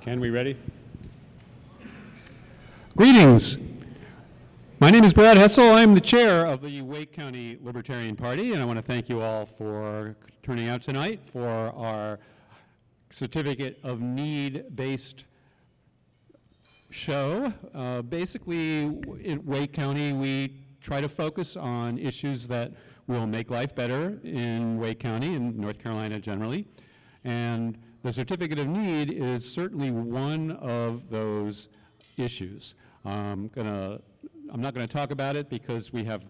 Ken, we ready? Greetings. My name is Brad Hessel. I'm the chair of the Wake County Libertarian Party, and I want to thank you all for turning out tonight for our Certificate of Need-based show. Basically, in Wake County, we try to focus on issues that will make life better in Wake County and North Carolina generally. And the Certificate of Need is certainly one of those issues. I'm not going to talk about it because we have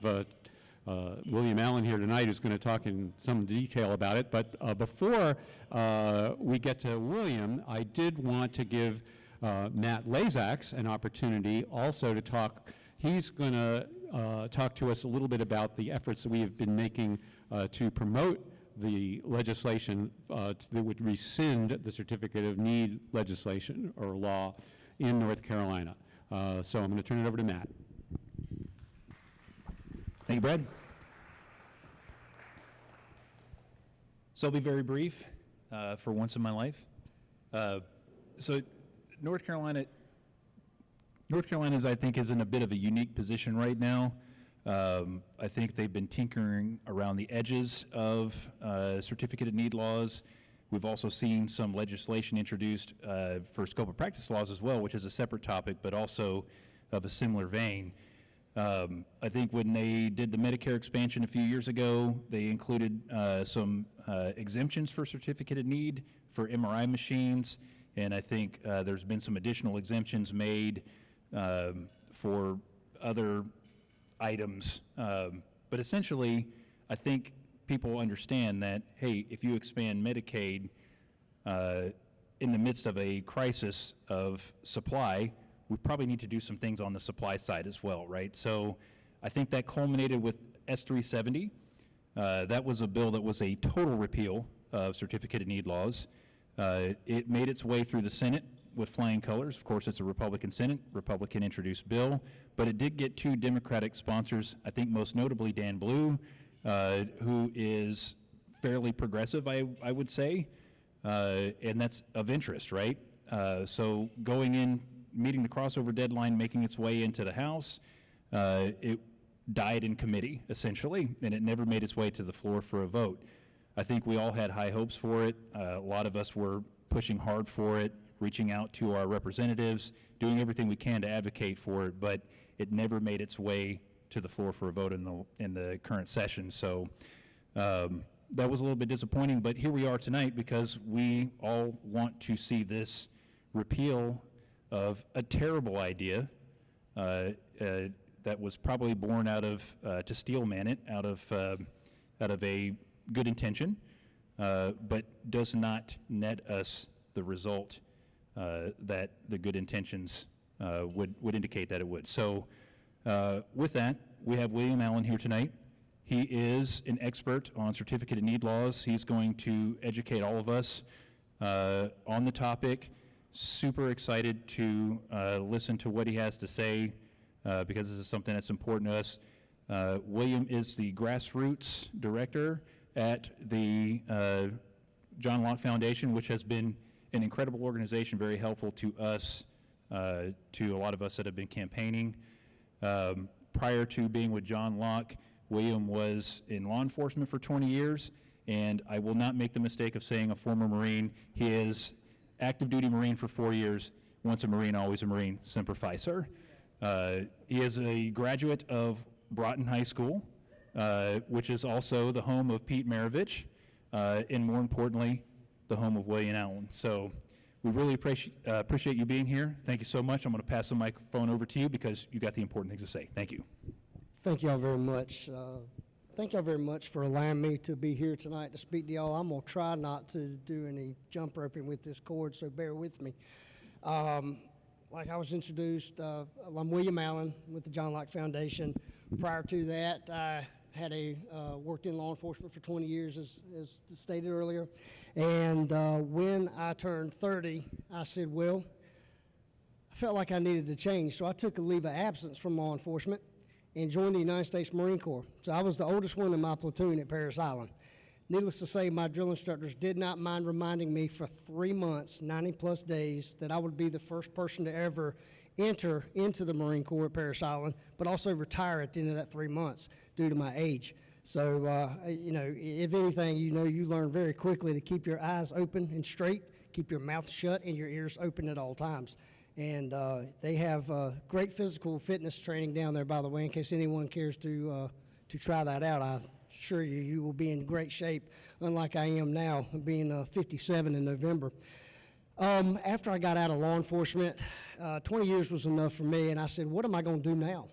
William Allen here tonight who's going to talk in some detail about it. But before we get to William, I did want to give Matt Lazaks an opportunity also to talk. He's going to talk to us a little bit about the efforts that we have been making to promote the legislation that would rescind the Certificate of Need legislation or law in North Carolina. So I'm going to turn it over to Matt. Thank you, Brad. So I'll be very brief for once in my life. So North Carolina is, I think, is in a bit of a unique position right now. I think they've been tinkering around the edges of Certificate of Need laws. We've also seen some legislation introduced for scope of practice laws as well, which is a separate topic, but also of a similar vein. I think when they did the Medicare expansion a few years ago, they included some exemptions for Certificate of Need for MRI machines, and I think there's been some additional exemptions made for other items. But essentially, I think people understand that, hey, if you expand Medicaid in the midst of a crisis of supply, we probably need to do some things on the supply side as well, right? So I think that culminated with S370. That was a bill that was a total repeal of Certificate of Need laws. It made its way through the Senate with flying colors. Of course, it's a Republican Senate, Republican introduced bill, but it did get 2 Democratic sponsors, I think most notably Dan Blue, who is fairly progressive, I would say, and that's of interest, right? So going in, meeting the crossover deadline, making its way into the House, it died in committee, essentially, and it never made its way to the floor for a vote. I think we all had high hopes for it. A lot of us were pushing hard for it, reaching out to our representatives, doing everything we can to advocate for it, but it never made its way to the floor for a vote in the current session. So that was a little bit disappointing, but here we are tonight because we all want to see this repeal of a terrible idea that was probably born out of, to steelman it, out of a good intention, but does not net us the result that the good intentions would indicate that it would. So with that, we have William Allen here tonight. He is an expert on Certificate of Need laws. He's going to educate all of us on the topic. Super excited to listen to what he has to say because this is something that's important to us. William is the Grassroots director at the John Locke Foundation, which has been an incredible organization, very helpful to us, to a lot of us that have been campaigning. Prior to being with John Locke, William was in law enforcement for 20 years, and I will not make the mistake of saying a former Marine. He is active duty Marine for 4 years, once a Marine, always a Marine, Semper Fi, sir. He is a graduate of Broughton High School, which is also the home of Pete Maravich, and more importantly, the home of William Allen. So we really appreciate you being here. Thank you so much. I'm going to pass the microphone over to you because you got the important things to say. Thank you. Thank you all very much. Thank y'all very much for allowing me to be here tonight to speak to y'all. I'm going to try not to do any jump roping with this cord, so bear with me. Like I was introduced, I'm William Allen with the John Locke Foundation. Prior to that, I had worked in law enforcement for 20 years, as stated earlier. And when I turned 30, I said, well, I felt like I needed to change. So I took a leave of absence from law enforcement and joined the United States Marine Corps. So I was the oldest one in my platoon at Parris Island. Needless to say, my drill instructors did not mind reminding me for 3 months, 90-plus days, that I would be the first person to ever enter into the Marine Corps at Parris Island, but also retire at the end of that 3 months due to my age. So, you know, if anything, you know, you learn very quickly to keep your eyes open and straight, keep your mouth shut and your ears open at all times. And they have great physical fitness training down there, by the way, in case anyone cares to try that out. I assure you, you will be in great shape, unlike I am now, being 57 in November. After I got out of law enforcement, 20 years was enough for me, and I said, what am I going to do now?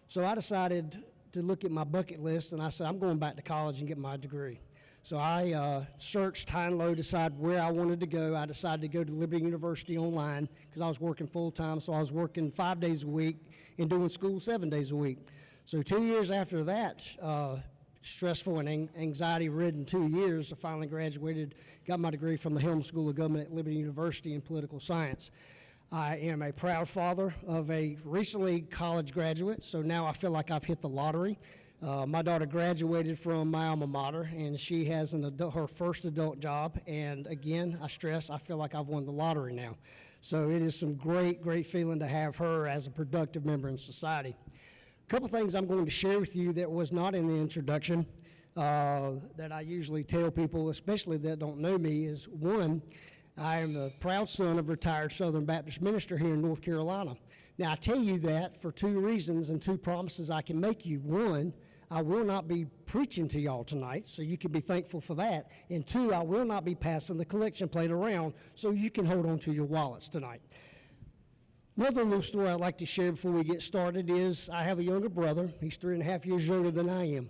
So I decided to look at my bucket list, and I said, I'm going back to college and get my degree. So I searched high and low, decided where I wanted to go. I decided to go to Liberty University online because I was working full-time, so I was working 5 days a week and doing school 7 days a week. So 2 years after that, stressful and anxiety-ridden 2 years, I finally graduated, got my degree from the Helms School of Government at Liberty University in political science. I am a proud father of a recently college graduate, so now I feel like I've hit the lottery. My daughter graduated from my alma mater, and she has her first adult job, and again, I stress, I feel like I've won the lottery now. So it is some great, great feeling to have her as a productive member in society. A couple things I'm going to share with you that was not in the introduction that I usually tell people, especially that don't know me, is one, I am the proud son of a retired Southern Baptist minister here in North Carolina. Now, I tell you that for 2 reasons and 2 promises I can make you. One, I will not be preaching to y'all tonight, so you can be thankful for that. And 2, I will not be passing the collection plate around, so you can hold on to your wallets tonight. Another little story I'd like to share before we get started is I have a younger brother. He's 3.5 years younger than I am.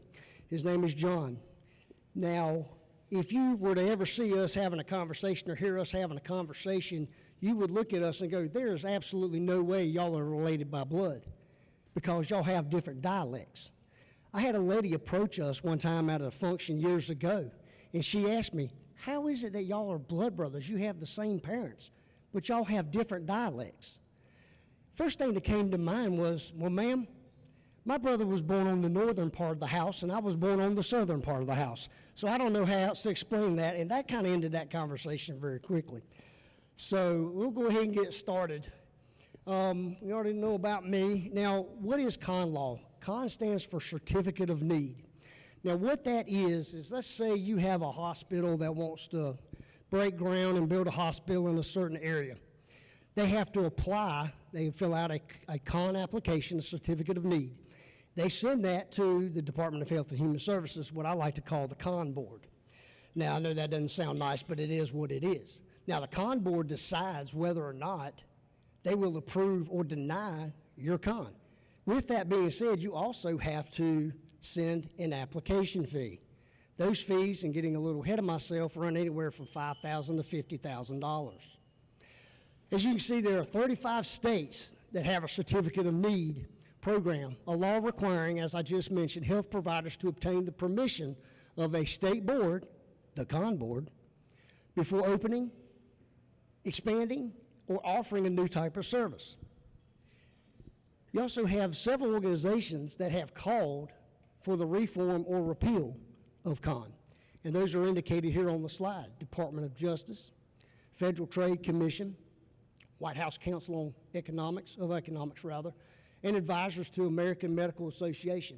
His name is John. Now, if you were to ever see us having a conversation or hear us having a conversation, you would look at us and go, there is absolutely no way y'all are related by blood because y'all have different dialects. I had a lady approach us one time at a function years ago, and she asked me, how is it that y'all are blood brothers? You have the same parents, but y'all have different dialects. First thing that came to mind was, well, ma'am, my brother was born on the northern part of the house, and I was born on the southern part of the house. So I don't know how else to explain that, and that kind of ended that conversation very quickly. So we'll go ahead and get started. You already know about me. Now, what is con law? Con stands for Certificate of Need. Now, what that is let's say you have a hospital that wants to break ground and build a hospital in a certain area. They have to apply, they fill out a con application, a Certificate of Need. They send that to the Department of Health and Human Services, what I like to call the con board. Now, I know that doesn't sound nice, but it is what it is. Now, the con board decides whether or not they will approve or deny your con. With that being said, you also have to send an application fee. Those fees, and getting a little ahead of myself, run anywhere from $5,000 to $50,000. As you can see, there are 35 states that have a Certificate of Need program, a law requiring, as I just mentioned, health providers to obtain the permission of a state board, the con board, before opening, expanding, or offering a new type of service. You also have several organizations that have called for the reform or repeal of con, and those are indicated here on the slide: Department of Justice, Federal Trade Commission, White House Council on Economics, and advisors to American Medical Association.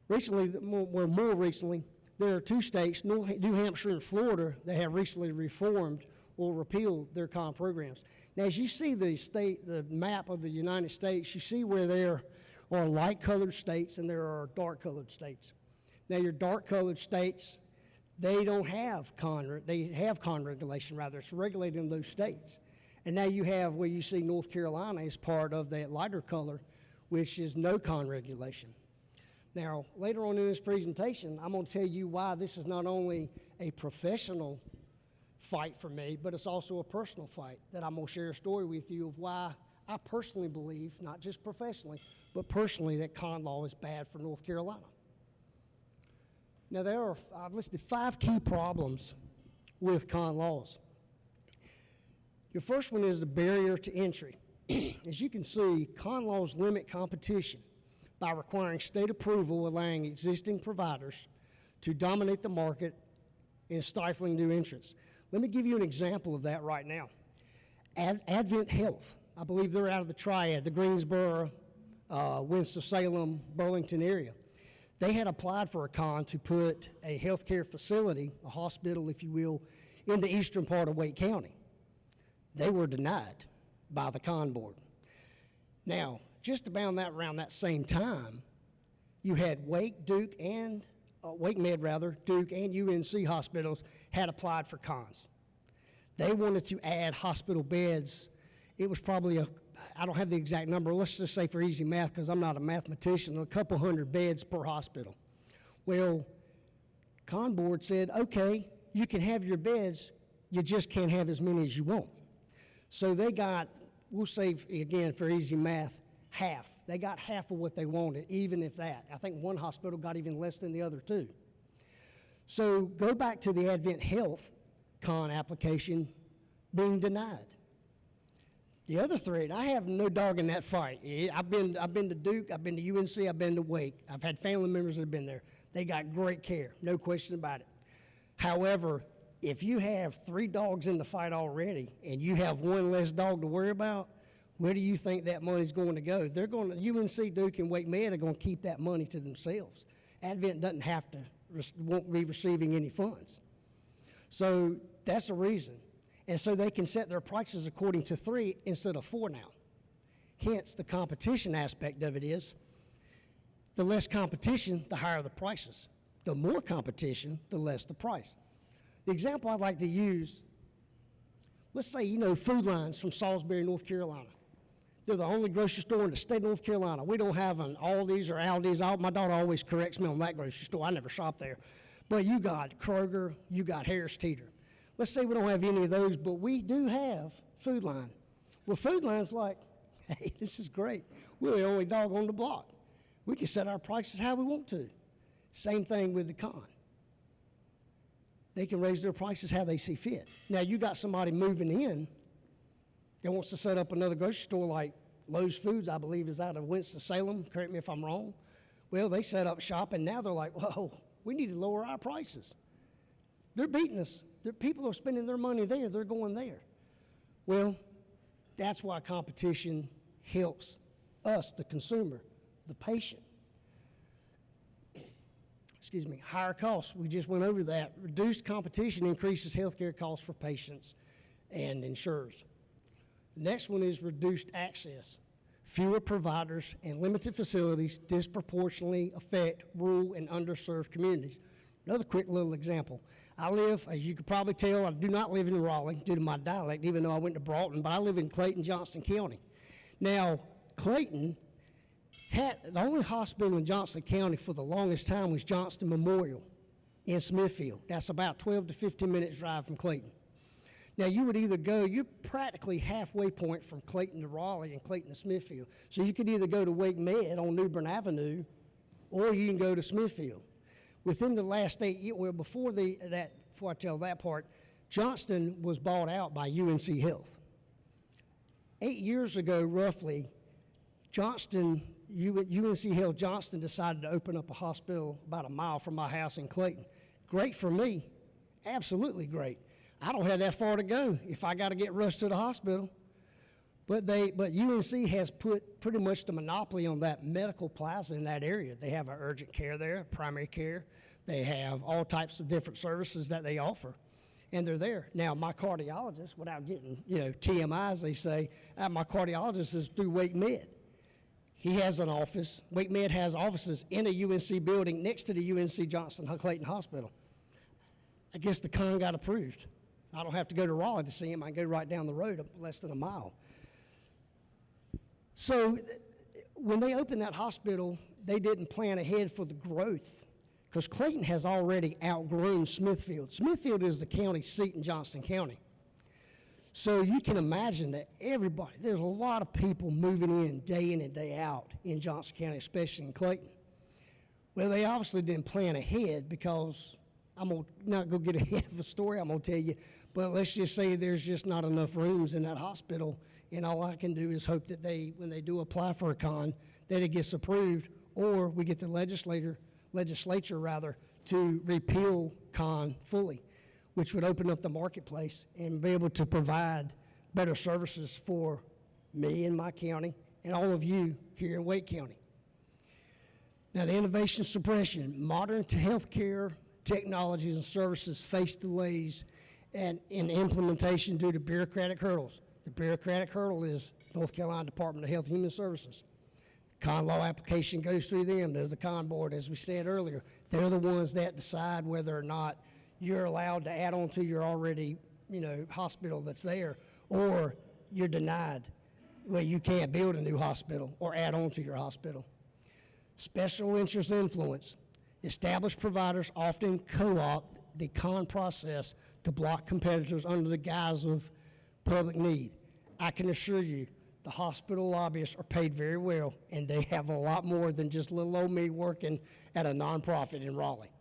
Recently, more recently, there are 2 states, New Hampshire and Florida, that have recently reformed or repealed their con programs. Now, as you see the map of the United States, you see where there are light-colored states and there are dark-colored states. Now, your dark-colored states, they don't have con, they have con regulation, rather. It's regulated in those states. And now you have where you see North Carolina as part of that lighter color, which is no con regulation. Now, later on in this presentation, I'm going to tell you why this is not only a professional fight for me, but it's also a personal fight that I'm going to share a story with you of why I personally believe, not just professionally, but personally, that con law is bad for North Carolina. Now, I've listed 5 key problems with con laws. Your first one is the barrier to entry. As you can see, con laws limit competition by requiring state approval, allowing existing providers to dominate the market and stifling new entrants. Let me give you an example of that right now. Advent Health, I believe they're out of the Triad, the Greensboro, Winston-Salem, Burlington area. They had applied for a con to put a healthcare facility, a hospital, if you will, in the eastern part of Wake County. They were denied by the con board. Now, just about around that same time, you had Wake, Duke, and Wake Med rather, Duke and UNC hospitals had applied for cons. They wanted to add hospital beds. It was probably I don't have the exact number, let's just say for easy math, because I'm not a mathematician, a couple hundred beds per hospital. Well, con board said, okay, you can have your beds, you just can't have as many as you want. So they got, we'll say again for easy math, half. They got half of what they wanted, even if that. I think one hospital got even less than the other two. So go back to the Advent Health con application being denied. The other three, and I have no dog in that fight. I've been to Duke, I've been to UNC, I've been to Wake. I've had family members that have been there. They got great care, no question about it. However, if you have 3 dogs in the fight already and you have one less dog to worry about, where do you think that money's going to go? They're going to, UNC, Duke, and Wake Med are going to keep that money to themselves. Advent doesn't have to, won't be receiving any funds. So that's the reason. And so they can set their prices according to 3 instead of 4 now. Hence, the competition aspect of it is, the less competition, the higher the prices. The more competition, the less the price. The example I'd like to use, let's say you know Food Lines from Salisbury, North Carolina. They're the only grocery store in the state of North Carolina. We don't have an Aldi's or Aldi's. My daughter always corrects me on that grocery store. I never shop there. But you got Kroger, you got Harris Teeter. Let's say we don't have any of those, but we do have Food Line. Well, Food Line's like, hey, this is great. We're the only dog on the block. We can set our prices how we want to. Same thing with the con. They can raise their prices how they see fit. Now, you got somebody moving in that wants to set up another grocery store like Lowe's Foods, I believe, is out of Winston-Salem. Correct me if I'm wrong. Well, they set up shop, and now they're like, whoa, we need to lower our prices. They're beating us. People are spending their money there. They're going there. Well, that's why competition helps us, the consumer, the patient. Excuse me, higher costs. We just went over that. Reduced competition increases healthcare costs for patients and insurers. The next one is reduced access. Fewer providers and limited facilities disproportionately affect rural and underserved communities. Another quick little example. I live, as you could probably tell, I do not live in Raleigh due to my dialect, even though I went to Broughton, but I live in Clayton, Johnston County. Now, Clayton had, the only hospital in Johnston County for the longest time was Johnston Memorial in Smithfield. That's about 12 to 15 minutes drive from Clayton. Now, you would either go, you're practically halfway point from Clayton to Raleigh and Clayton to Smithfield. So you could either go to Wake Med on New Bern Avenue, or you can go to Smithfield. Within the last 8 years, well, before I tell that part, Johnston was bought out by UNC Health. 8 years ago, roughly, UNC Health Johnston decided to open up a hospital about a mile from my house in Clayton. Great for me, absolutely great. I don't have that far to go if I got to get rushed to the hospital. But UNC has put pretty much the monopoly on that medical plaza in that area. They have urgent care there, primary care. They have all types of different services that they offer, and they're there. Now, my cardiologist, without getting, TMIs, they say, my cardiologist is through Wake Med. He has an office. Wake Med has offices in a UNC building next to the UNC Johnston Clayton Hospital. I guess the con got approved. I don't have to go to Raleigh to see him. I can go right down the road, less than a mile. So when they opened that hospital, they didn't plan ahead for the growth, because Clayton has already outgrown Smithfield. Smithfield is the county seat in Johnston County. So you can imagine that there's a lot of people moving in and day out in Johnston County, especially in Clayton. Well, they obviously didn't plan ahead, because I'm not going to get ahead of the story, I'm going to tell you, but let's just say there's just not enough rooms in that hospital, and all I can do is hope that when they do apply for a con, that it gets approved, or we get the legislature to repeal con fully. which would open up the marketplace and be able to provide better services for me and my county and all of you here in Wake County. Now, the innovation suppression, modern healthcare technologies and services face delays in implementation due to bureaucratic hurdles. The bureaucratic hurdle is North Carolina Department of Health and Human Services. Con law application goes through them. There's the con board, as we said earlier. They're the ones that decide whether or not you're allowed to add on to your already, hospital that's there, or you're denied. Well, you can't build a new hospital or add on to your hospital. Special interest influence. Established providers often co-opt the con process to block competitors under the guise of public need. I can assure you, the hospital lobbyists are paid very well, and they have a lot more than just little old me working at a nonprofit in Raleigh.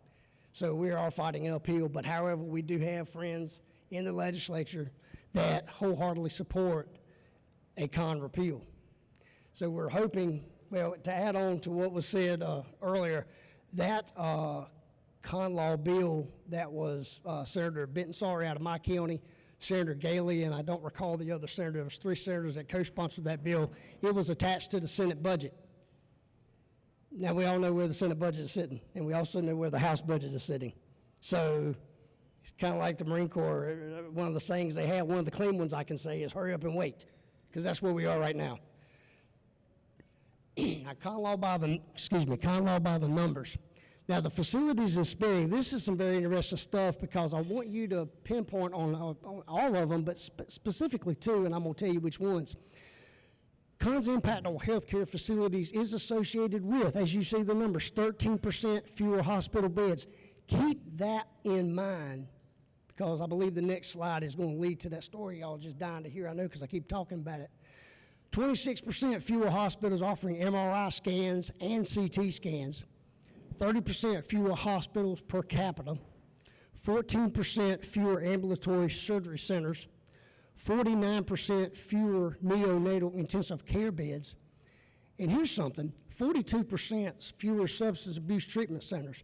So we are fighting an uphill, but however, we do have friends in the legislature that wholeheartedly support a con repeal. So we're hoping, well, to add on to what was said earlier, that con law bill that was Senator Benton-Sawyer out of my county, Senator Galey, and I don't recall the other senator. There was 3 senators that co-sponsored that bill. It was attached to the Senate budget. Now, we all know where the Senate budget is sitting, and we also know where the House budget is sitting. So it's kind of like the Marine Corps. One of the sayings they have, one of the clean ones I can say, is hurry up and wait, because that's where we are right now. Now, con law by the numbers. Now, the facilities in Sperry, this is some very interesting stuff because I want you to pinpoint on all of them, but specifically 2, and I'm going to tell you which ones. Con's impact on healthcare facilities is associated with, as you see the numbers, 13% fewer hospital beds. Keep that in mind because I believe the next slide is going to lead to that story y'all just dying to hear, I know, because I keep talking about it. 26% fewer hospitals offering MRI scans and CT scans. 30% fewer hospitals per capita, 14% fewer ambulatory surgery centers, 49% fewer neonatal intensive care beds, and here's something, 42% fewer substance abuse treatment centers.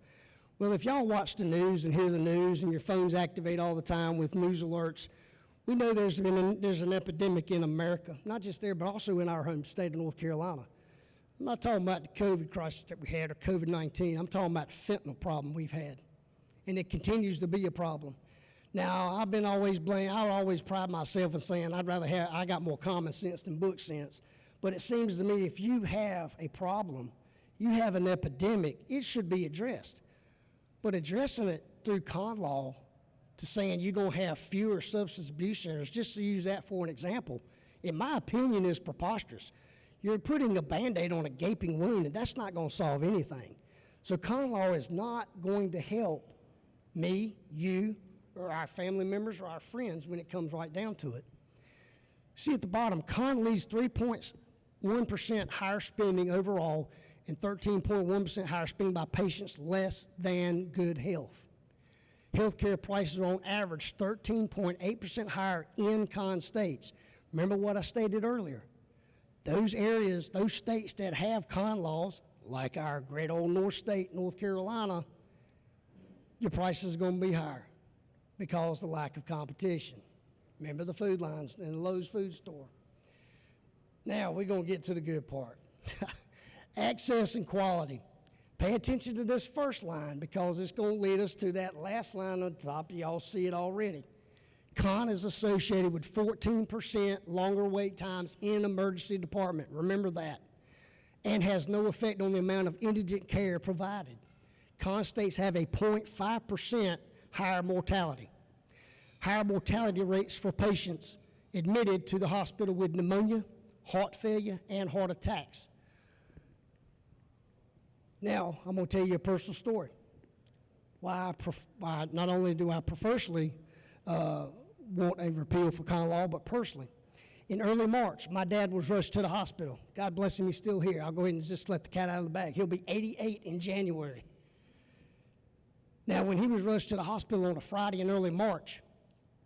Well, if y'all watch the news and hear the news and your phones activate all the time with news alerts, we know there's an epidemic in America, not just there, but also in our home state of North Carolina. I'm not talking about the COVID crisis that we had or COVID-19. I'm talking about the fentanyl problem we've had, and it continues to be a problem. Now, I always pride myself in saying I got more common sense than book sense, but it seems to me if you have a problem, you have an epidemic, it should be addressed. But addressing it through con law to saying you're going to have fewer substance abuse centers, just to use that for an example, in my opinion is preposterous. You're putting a Band-Aid on a gaping wound, and that's not going to solve anything. So con law is not going to help me, you, or our family members or our friends when it comes right down to it. See at the bottom, con leads 3.1% higher spending overall and 13.1% higher spending by patients less than good health. Healthcare prices are on average 13.8% higher in con states. Remember what I stated earlier. Those areas, those states that have con laws, like our great old North State, North Carolina, your prices are going to be higher because of the lack of competition. Remember the food lines in the Lowe's food store. Now, we're going to get to the good part. Access and quality. Pay attention to this first line because it's going to lead us to that last line on the top. Y'all see it already. Con is associated with 14% longer wait times in emergency department. Remember that. And has no effect on the amount of indigent care provided. Con states have a 0.5% higher mortality. Higher mortality rates for patients admitted to the hospital with pneumonia, heart failure, and heart attacks. Now, I'm going to tell you a personal story. Why not only do I personally want a repeal for con law, but personally. In early March, my dad was rushed to the hospital. God bless him, he's still here. I'll go ahead and just let the cat out of the bag. He'll be 88 in January. Now, when he was rushed to the hospital on a Friday in early March,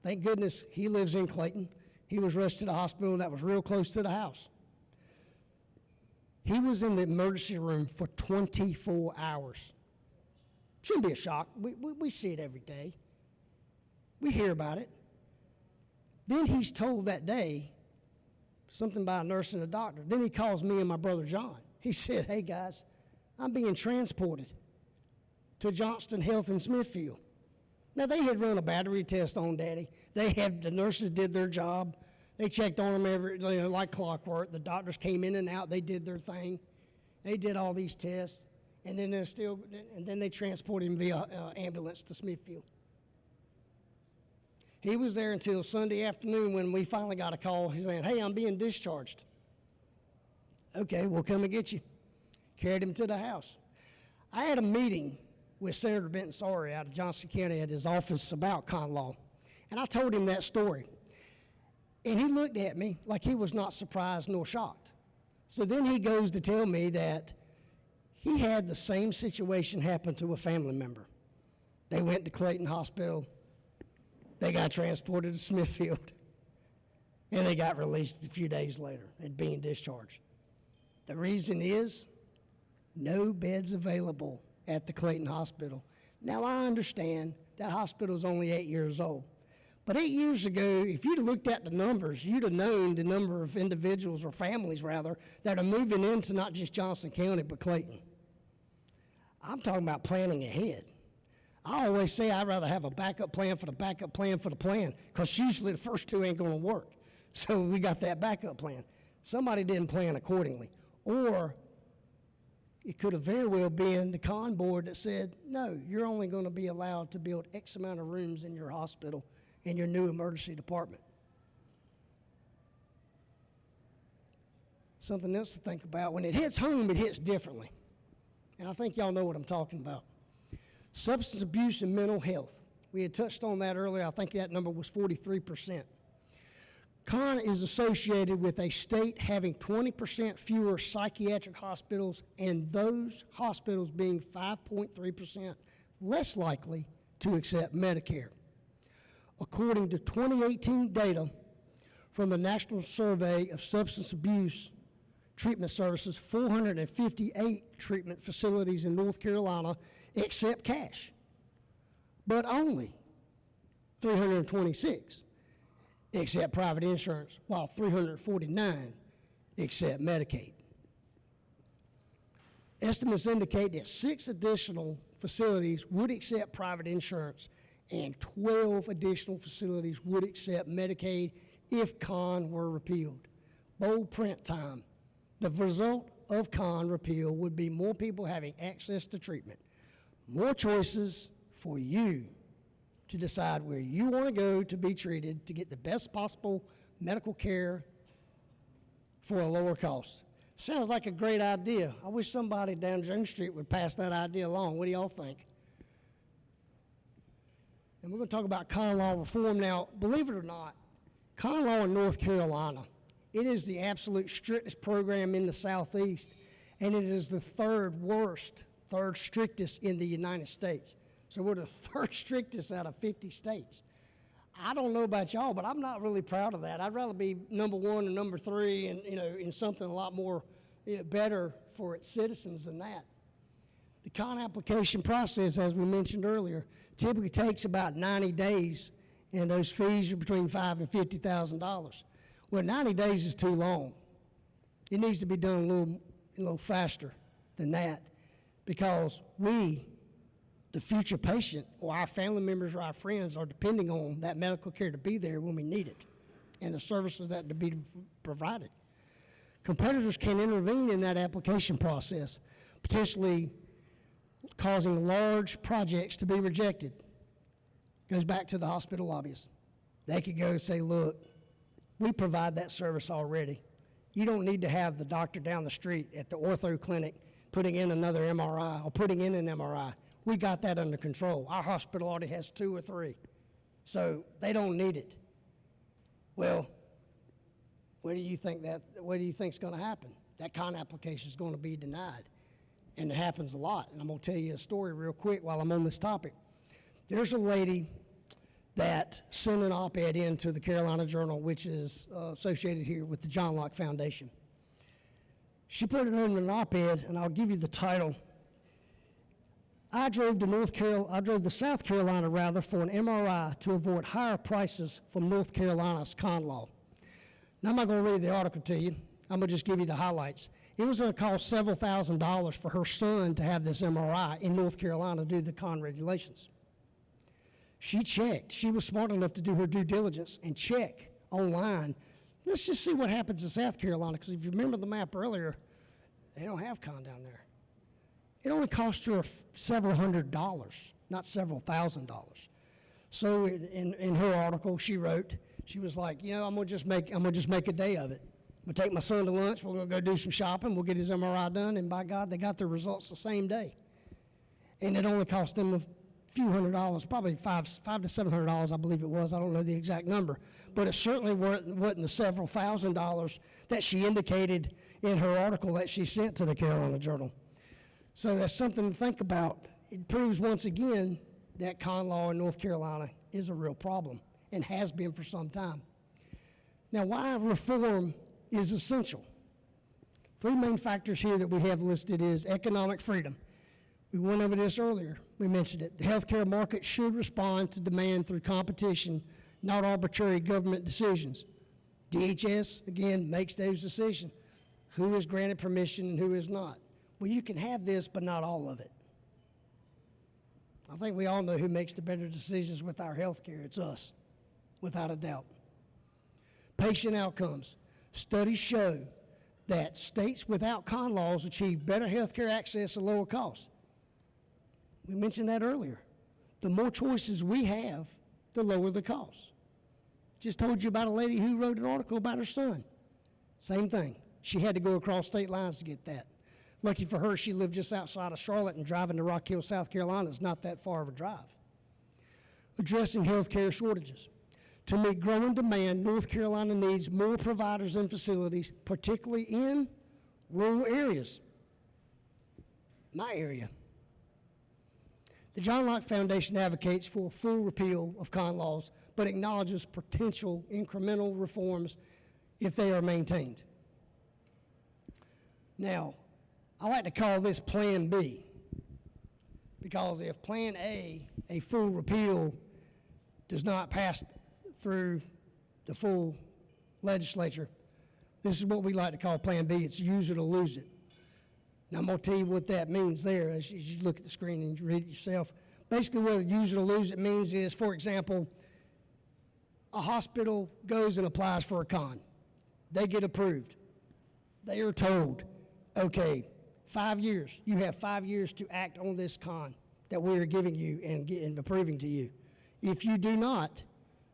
thank goodness he lives in Clayton. He was rushed to the hospital that was real close to the house. He was in the emergency room for 24 hours. Shouldn't be a shock. We see it every day. We hear about it. Then he's told that day something by a nurse and a doctor. Then he calls me and my brother John. He said, hey guys, I'm being transported to Johnston Health in Smithfield. Now they had run a battery test on Daddy. The nurses did their job. They checked on him like clockwork. The doctors came in and out. They did their thing. They did all these tests, and then they transported him via ambulance to Smithfield. He was there until Sunday afternoon when we finally got a call. He's saying, hey, I'm being discharged. Okay, we'll come and get you. Carried him to the house. I had a meeting with Senator Benton Sorry out of Johnson County at his office about con law, and I told him that story. And he looked at me like he was not surprised nor shocked. So then he goes to tell me that he had the same situation happen to a family member. They went to Clayton Hospital. They got transported to Smithfield, and they got released a few days later at being discharged. The reason is no beds available at the Clayton Hospital. Now, I understand that hospital is only 8 years old, but 8 years ago, if you'd have looked at the numbers, you'd have known the number of individuals, or families rather, that are moving into not just Johnson County, but Clayton. I'm talking about planning ahead. I always say I'd rather have a backup plan for the backup plan for the plan, because usually the first two ain't going to work. So we got that backup plan. Somebody didn't plan accordingly. Or it could have very well been the con board that said, no, you're only going to be allowed to build X amount of rooms in your hospital and your new emergency department. Something else to think about. When it hits home, it hits differently. And I think y'all know what I'm talking about. Substance abuse and mental health. We had touched on that earlier. I think that number was 43%. Con is associated with a state having 20% fewer psychiatric hospitals, and those hospitals being 5.3% less likely to accept Medicare. According to 2018 data from the National Survey of Substance Abuse Treatment Services, 458 treatment facilities in North Carolina accept cash, but only 326 accept private insurance, while 349 accept Medicaid. Estimates indicate that 6 additional facilities would accept private insurance and 12 additional facilities would accept Medicaid if con were repealed. Bold print time. The result of con repeal would be more people having access to treatment, more choices for you to decide where you want to go to be treated to get the best possible medical care for a lower cost. Sounds like a great idea. I wish somebody down Jones Street would pass that idea along. What do y'all think? And we're going to talk about con law reform now. Believe it or not, con law in North Carolina, it is the absolute strictest program in the Southeast, and it is the third strictest in the United States. So we're the third strictest out of 50 states. I don't know about y'all, but I'm not really proud of that. I'd rather be number 1 or number 3 and, in something a lot more better for its citizens than that. The con application process, as we mentioned earlier, typically takes about 90 days, and those fees are between $5,000 and $50,000. Well, 90 days is too long. It needs to be done a little faster than that, because we, the future patient, or our family members or our friends, are depending on that medical care to be there when we need it and the services that to be provided. Competitors can intervene in that application process, potentially causing large projects to be rejected. Goes back to the hospital lobbyists. They could go and say, look, we provide that service already. You don't need to have the doctor down the street at the ortho clinic putting in another MRI or putting in an MRI. We got that under control. Our hospital already has 2 or 3, so they don't need it. Well, what do you think is going to happen? That con application is going to be denied, and it happens a lot. And I'm going to tell you a story real quick while I'm on this topic. There's a lady that sent an op-ed into the Carolina Journal, which is associated here with the John Locke Foundation. She put it in an op-ed, and I'll give you the title. I drove to South Carolina rather for an MRI to avoid higher prices from North Carolina's con law. Now, I'm not going to read the article to you. I'm going to just give you the highlights. It was going to cost several $1,000s for her son to have this MRI in North Carolina due to the con regulations. She checked. She was smart enough to do her due diligence and check online. Let's just see what happens in South Carolina, because if you remember the map earlier, they don't have con down there. It only cost her several $100s, not several $1,000s. So in her article, she wrote, she was like, you know, I'm gonna just make a day of it. I'm gonna take my son to lunch. We're gonna go do some shopping. We'll get his MRI done, and by God, they got their results the same day. And it only cost them a few $100s, probably $500 to $700, I believe it was. I don't know the exact number, but it certainly wasn't the several $1,000s that she indicated in her article that she sent to the Carolina Journal. So that's something to think about. It proves once again that con law in North Carolina is a real problem and has been for some time. Now, why reform is essential? Three main factors here that we have listed is economic freedom. We went over this earlier. We mentioned it. The healthcare market should respond to demand through competition, not arbitrary government decisions. DHS, again, makes those decisions. Who is granted permission and who is not? Well, you can have this, but not all of it. I think we all know who makes the better decisions with our health care. It's us, without a doubt. Patient outcomes. Studies show that states without con laws achieve better health care access at lower costs. We mentioned that earlier. The more choices we have, the lower the cost. Just told you about a lady who wrote an article about her son. Same thing. She had to go across state lines to get that. Lucky for her, she lived just outside of Charlotte, and driving to Rock Hill, South Carolina is not that far of a drive. Addressing health care shortages. To meet growing demand, North Carolina needs more providers and facilities, particularly in rural areas. My area. The John Locke Foundation advocates for a full repeal of con laws, but acknowledges potential incremental reforms if they are maintained. Now, I like to call this Plan B, because if Plan A full repeal, does not pass through the full legislature, this is what we like to call Plan B. It's use it or lose it. Now, I'm going to tell you what that means there as you look at the screen and you read it yourself. Basically, what use it or lose it means is, for example, a hospital goes and applies for a con. They get approved. They are told, okay, 5 years. You have 5 years to act on this con that we are giving you and approving to you. If you do not,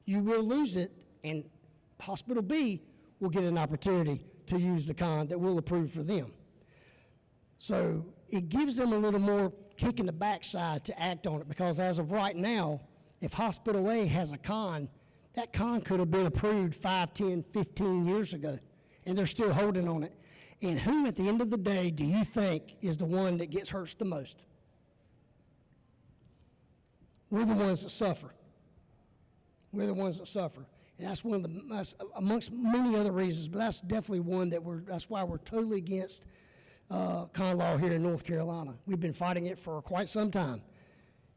you will lose it, and Hospital B will get an opportunity to use the con that we'll approve for them. So it gives them a little more kick in the backside to act on it, because as of right now, if Hospital A has a con, that con could have been approved 5, 10, 15 years ago, and they're still holding on it. And who, at the end of the day, do you think is the one that gets hurt the most? We're the ones that suffer. We're the ones that suffer. And that's one of the, amongst many other reasons, but that's definitely one that's why we're totally against con law here in North Carolina. We've been fighting it for quite some time.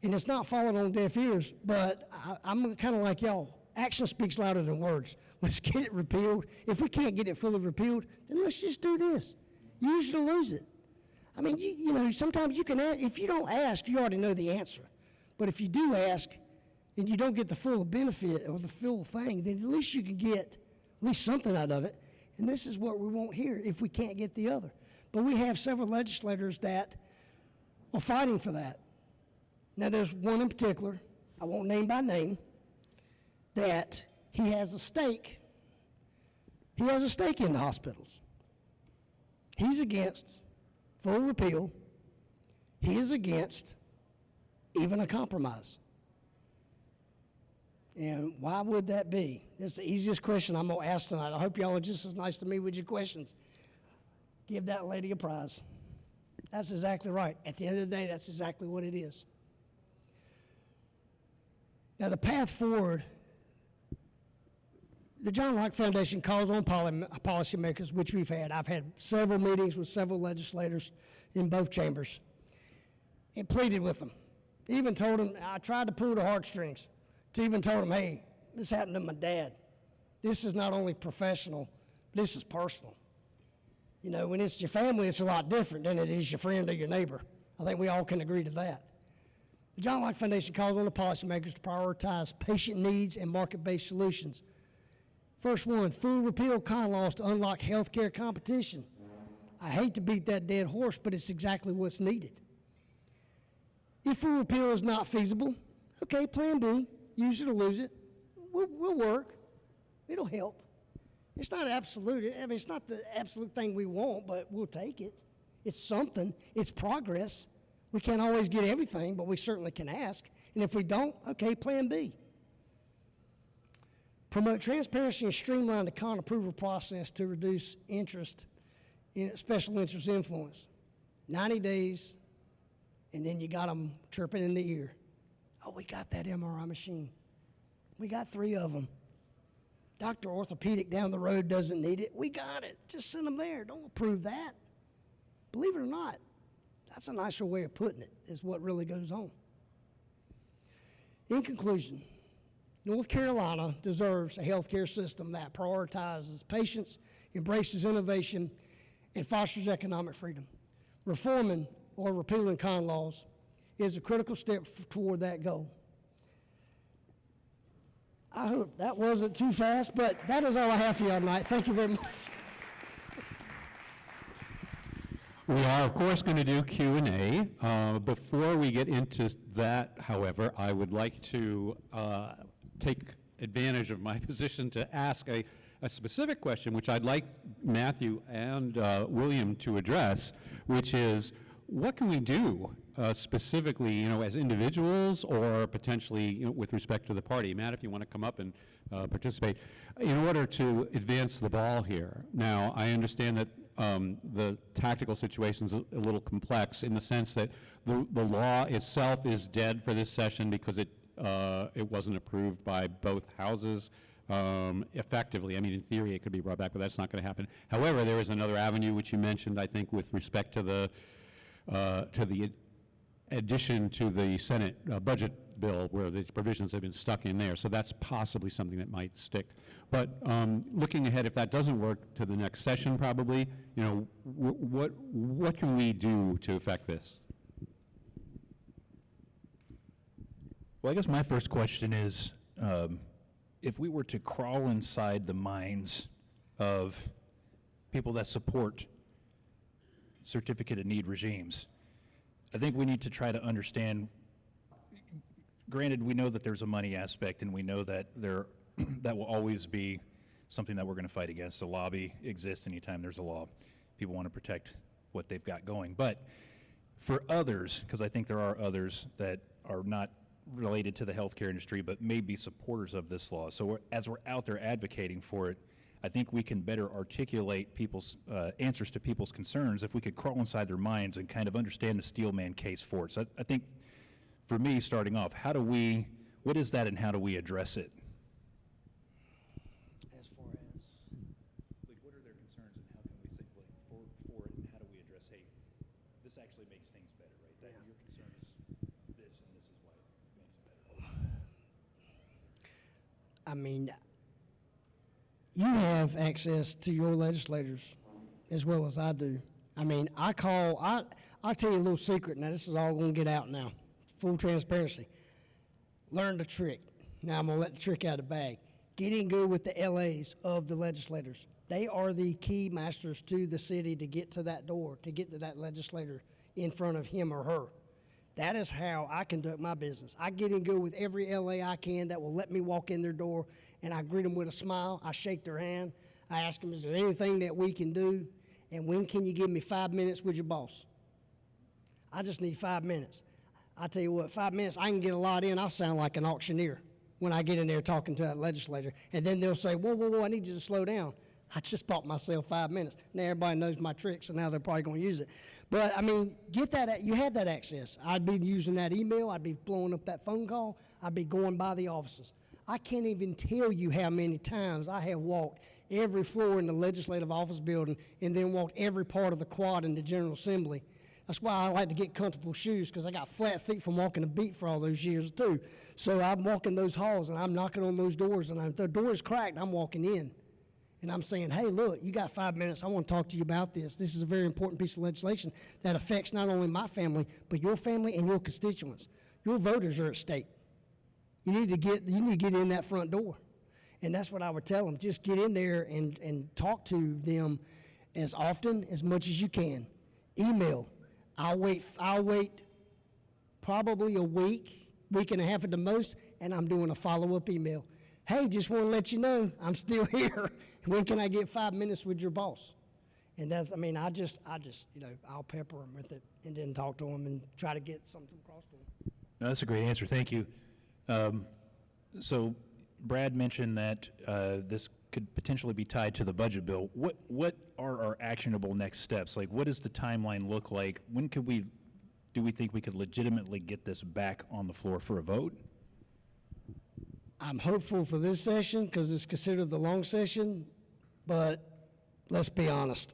And it's not falling on deaf ears, but I'm kind of like y'all. Action speaks louder than words. Let's get it repealed. If we can't get it fully repealed, then let's just do this. Use it or lose it. I mean, you know, sometimes you can ask, if you don't ask, you already know the answer. But if you do ask and you don't get the full benefit or the full thing, then at least you can get at least something out of it. And this is what we want here if we can't get the other. But we have several legislators that are fighting for that. Now, there's one in particular, I won't name by name, that he has a stake. He has a stake in the hospitals. He's against full repeal. He is against even a compromise. And why would that be? It's the easiest question I'm going to ask tonight. I hope y'all are just as nice to me with your questions. Give that lady a prize. That's exactly right. At the end of the day, that's exactly what it is. Now, the path forward, the John Locke Foundation calls on policymakers, which we've had. I've had several meetings with several legislators in both chambers. and pleaded with them. Even told them, I tried to pull the heartstrings. To even told them, hey, this happened to my dad. This is not only professional, this is personal. You know, when it's your family, it's a lot different than it is your friend or your neighbor. I think we all can agree to that. The John Locke Foundation calls on the policymakers to prioritize patient needs and market-based solutions. First one, full repeal con laws to unlock healthcare competition. I hate to beat that dead horse, but it's exactly what's needed. If full repeal is not feasible, okay, plan B, use it or lose it. We'll work. It'll help. It's not absolute. I mean, it's not the absolute thing we want, but we'll take it. It's something. It's progress. We can't always get everything, but we certainly can ask. And if we don't, okay, plan B. Promote transparency and streamline the con approval process to reduce interest, special interest influence. 90 days, and then you got them chirping in the ear. Oh, we got that MRI machine. We got 3 of them. Dr. Orthopedic down the road doesn't need it. We got it. Just send them there. Don't approve that. Believe it or not, that's a nicer way of putting it, is what really goes on. In conclusion, North Carolina deserves a healthcare system that prioritizes patients, embraces innovation, and fosters economic freedom. Reforming or repealing con laws is a critical step toward that goal. I hope that wasn't too fast, but that is all I have for y'all tonight. Thank you very much. We are, of course, going to do Q&A. Before we get into that, however, I would like to take advantage of my position to ask a specific question, which I'd like Matthew and William to address, which is, what can we do specifically, you know, as individuals or potentially, you know, with respect to the party? Matt, if you want to come up and participate, in order to advance the ball here. Now, I understand that the tactical situation is a little complex in the sense that the law itself is dead for this session because it wasn't approved by both houses effectively. I mean, in theory, it could be brought back, but that's not going to happen. However, there is another avenue which you mentioned, I think, with respect to the addition to the Senate budget bill where the provisions have been stuck in there. So that's possibly something that might stick. But looking ahead, if that doesn't work to the next session probably, you know, what can we do to affect this? Well, I guess my first question is, if we were to crawl inside the minds of people that support certificate of need regimes, I think we need to try to understand, granted, we know that there's a money aspect and we know that that will always be something that we're going to fight against. The lobby exists anytime there's a law. People want to protect what they've got going. But for others, because I think there are others that are not related to the healthcare industry but may be supporters of this law. So as we're out there advocating for it, I think we can better articulate people's answers to people's concerns if we could crawl inside their minds and kind of understand the steelman case for it. So I think for me, starting off, what is that and how do we address it? As far as? Like, what are their concerns and how can we say, like, for it and how do we address, hey, this actually makes things better, right? That your concern is this and this is why it makes it better. I mean, you have access to your legislators as well as I do. I mean, I'll tell you a little secret. Now, this is all going to get out now. Full transparency. Learn the trick. Now, I'm going to let the trick out of the bag. Get in good with the LAs of the legislators. They are the key masters to the city to get to that door, to get to that legislator in front of him or her. That is how I conduct my business. I get in good with every LA I can that will let me walk in their door, and I greet them with a smile. I shake their hand. I ask them, is there anything that we can do? And when can you give me 5 minutes with your boss? I just need 5 minutes. I tell you what, 5 minutes, I can get a lot in. I'll sound like an auctioneer when I get in there talking to that legislator. And then they'll say, whoa, I need you to slow down. I just bought myself 5 minutes. Now everybody knows my tricks, so now they're probably going to use it. But, I mean, get that. You have that access. I'd be using that email. I'd be blowing up that phone call. I'd be going by the offices. I can't even tell you how many times I have walked every floor in the legislative office building and then walked every part of the quad in the General Assembly That's why I like to get comfortable shoes, because I got flat feet from walking the beat for all those years too. So I'm walking those halls and I'm knocking on those doors, and if the door is cracked, I'm walking in. And I'm saying, hey, look, you got 5 minutes. I want to talk to you about this. This is a very important piece of legislation that affects not only my family, but your family and your constituents. Your voters are at stake. You need to get in that front door. And that's what I would tell them. Just get in there and talk to them as often, as much as you can. Email. I'll wait probably a week and a half at the most, and I'm doing a follow-up email. Hey, just want to let you know I'm still here. When can I get 5 minutes with your boss? And that's, I mean, I just, I'll pepper them with it and then talk to them and try to get something across to them. No, that's a great answer. Thank you. So Brad mentioned that this could potentially be tied to the budget bill. What are our actionable next steps? Like, what does the timeline look like? When do we think we could legitimately get this back on the floor for a vote? I'm hopeful for this session because it's considered the long session, but let's be honest.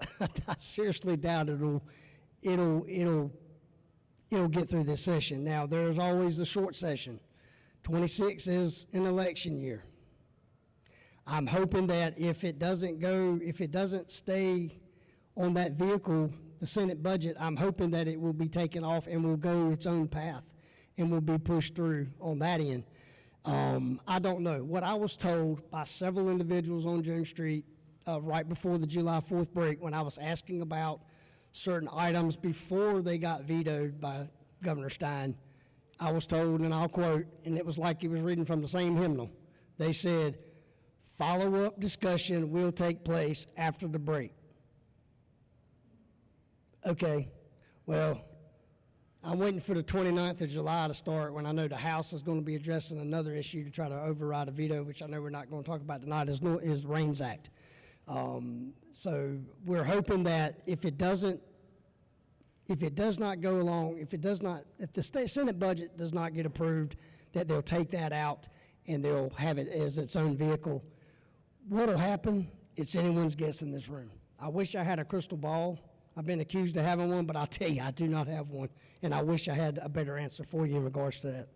I seriously doubt it'll get through this session. Now, there's always the short session. 26 is an election year. I'm hoping that if it doesn't stay on that vehicle, the Senate budget, I'm hoping that it will be taken off and will go its own path and will be pushed through on that end. I don't know. What I was told by several individuals on Jones Street right before the July 4th break, when I was asking about certain items before they got vetoed by Governor Stein, I was told, and I'll quote, and it was like he was reading from the same hymnal. They said, follow-up discussion will take place after the break. Okay, well, I'm waiting for the 29th of July to start when I know the House is going to be addressing another issue to try to override a veto, which I know we're not going to talk about tonight, is the RAINS Act. So we're hoping that if it does not go along, if the Senate budget does not get approved, that they'll take that out and they'll have it as its own vehicle. What'll happen? It's anyone's guess in this room. I wish I had a crystal ball. I've been accused of having one, but I'll tell you, I do not have one, and I wish I had a better answer for you in regards to that.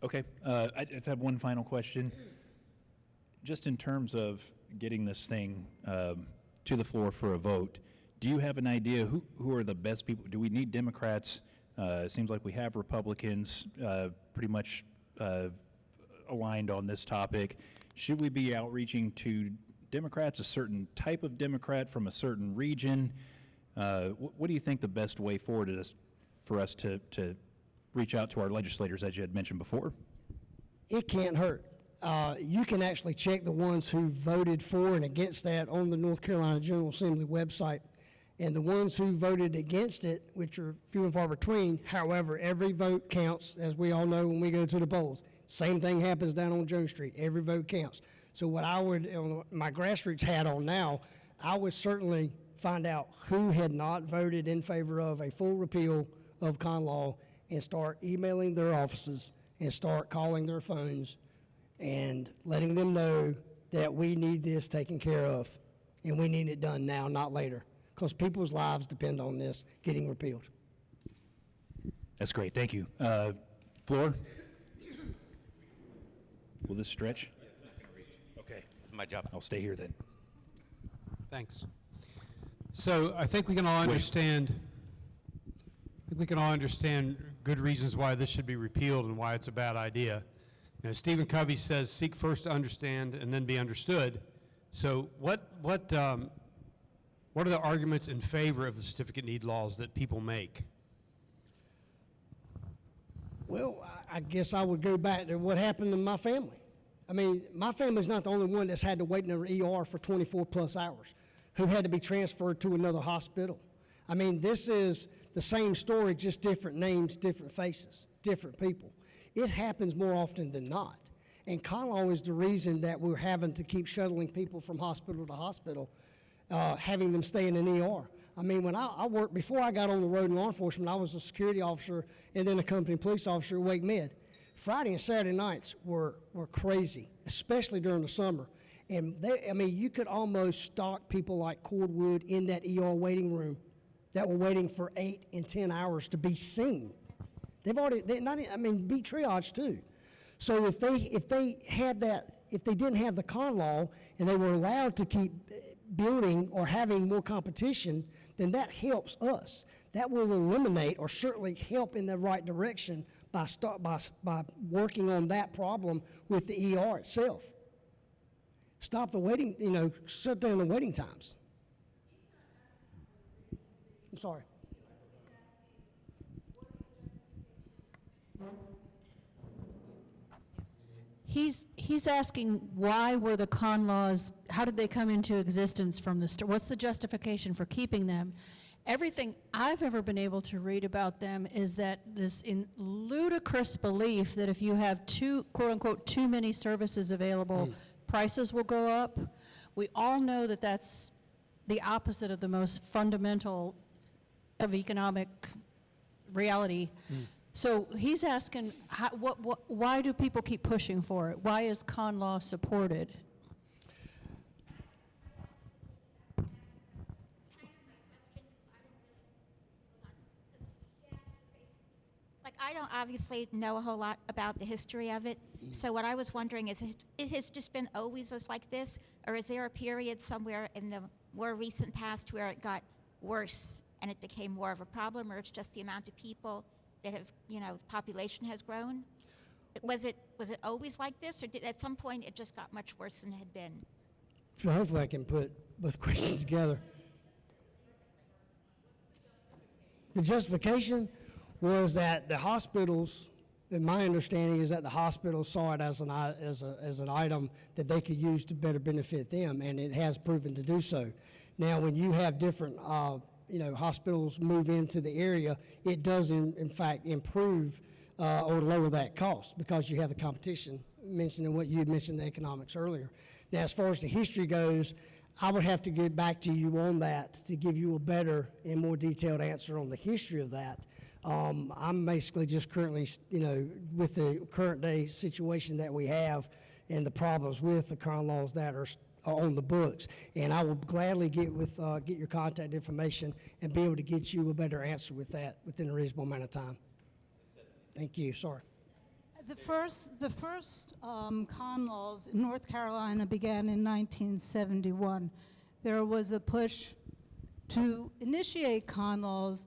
Okay, I just have one final question. Just in terms of getting this thing to the floor for a vote, do you have an idea who are the best people? Do we need Democrats? It seems like we have Republicans pretty much aligned on this topic. Should we be outreaching to Democrats, a certain type of Democrat from a certain region? What do you think the best way forward is for us to reach out to our legislators, as you had mentioned before? It can't hurt. You can actually check the ones who voted for and against that on the North Carolina General Assembly website. And the ones who voted against it, which are few and far between, however, every vote counts, as we all know when we go to the polls. Same thing happens down on Jones Street. Every vote counts. So what I would, my Grassroots hat on now, I would certainly find out who had not voted in favor of a full repeal of con law and start emailing their offices and start calling their phones and letting them know that we need this taken care of and we need it done now, not later, because people's lives depend on this getting repealed. That's great. Thank you. Floor? Will this stretch? Okay. It's my job. I'll stay here then. Thanks. So I think we can all understand. Good reasons why this should be repealed and why it's a bad idea. You know, Stephen Covey says, "Seek first to understand and then be understood." So what are the arguments in favor of the certificate need laws that people make? Well, I guess I would go back to what happened to my family. I mean, my family's not the only one that's had to wait in an ER for 24 plus hours, who had to be transferred to another hospital. I mean, this is the same story, just different names, different faces, different people. It happens more often than not. And con law is the reason that we're having to keep shuttling people from hospital to hospital, having them stay in an ER. I mean, when I worked, before I got on the road in law enforcement, I was a security officer and then a company police officer at Wake Med. Friday and Saturday nights were crazy, especially during the summer. And you could almost stalk people like cordwood in that ER waiting room that were waiting for 8 and 10 hours to be seen. They've already, be triaged too. So if they had that, if they didn't have the con law and they were allowed to keep building or having more competition, then that helps us. That will eliminate or certainly help in the right direction by working on that problem with the ER itself. Stop the waiting, shut down the waiting times. I'm sorry. He's asking why were the con laws, how did they come into existence from the start? What's the justification for keeping them? Everything I've ever been able to read about them is that this in ludicrous belief that if you have quote unquote, too many services available, prices will go up. We all know that that's the opposite of the most fundamental of economic reality. So he's asking, why do people keep pushing for it? Why is con law supported? I don't obviously know a whole lot about the history of it. So what I was wondering is, it has just been always like this, or is there a period somewhere in the more recent past where it got worse and it became more of a problem, or it's just the amount of people that have, the population has grown? Was it always like this, or did at some point it just got much worse than it had been? So hopefully I can put both questions together. The justification was that the hospitals, and my understanding is that the hospitals saw it as an item that they could use to better benefit them, and it has proven to do so. Now, when you have different hospitals move into the area, it does in fact improve or lower that cost because you have the competition, mentioning what you had mentioned, the economics earlier. Now, as far as the history goes, I would have to get back to you on that to give you a better and more detailed answer on the history of that. I'm basically just currently, with the current day situation that we have and the problems with the con laws that are on the books, and I will gladly get your contact information and be able to get you a better answer with that within a reasonable amount of time. Thank you. Sorry. The first con laws in North Carolina began in 1971. There was a push to initiate con laws.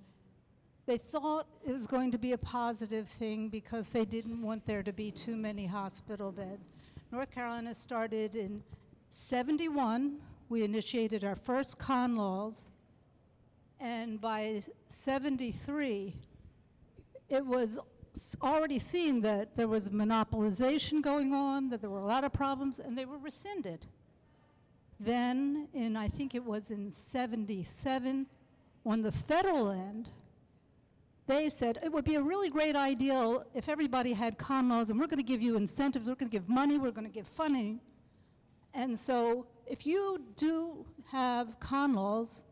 They thought it was going to be a positive thing because they didn't want there to be too many hospital beds. North Carolina started in 71. We initiated our first con laws, and by 73, it was already seen that there was monopolization going on, that there were a lot of problems, and they were rescinded. Then, I think it was in 77, on the federal end, they said it would be a really great idea if everybody had con laws, and we're going to give you incentives, we're going to give money, we're going to give funding. And so if you do have con laws,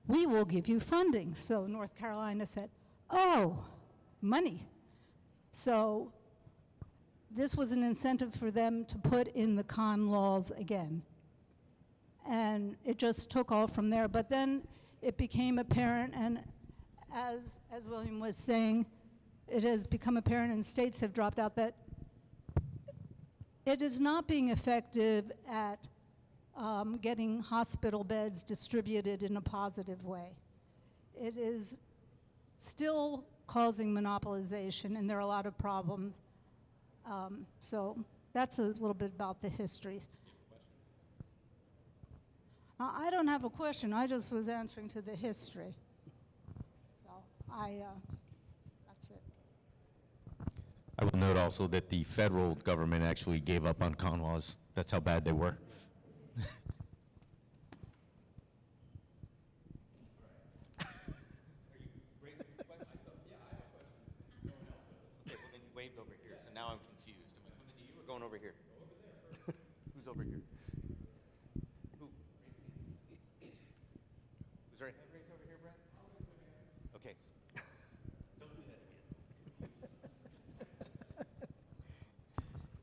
we will give you funding. So North Carolina said, oh, money. So this was an incentive for them to put in the con laws again. And it just took off from there. But then it became apparent, and as William was saying, it has become apparent and states have dropped out that it is not being effective at getting hospital beds distributed in a positive way. It is still causing monopolization, and there are a lot of problems. So that's a little bit about the history. I don't have a question. I just was answering to the history. So that's it. I will note also that the federal government actually gave up on con laws. That's how bad they were. Waved over here, so now I'm confused. Am I coming to you or going over here? Who's over here? Who? Was there a hand raised over here, Brad? Okay. Don't do that again.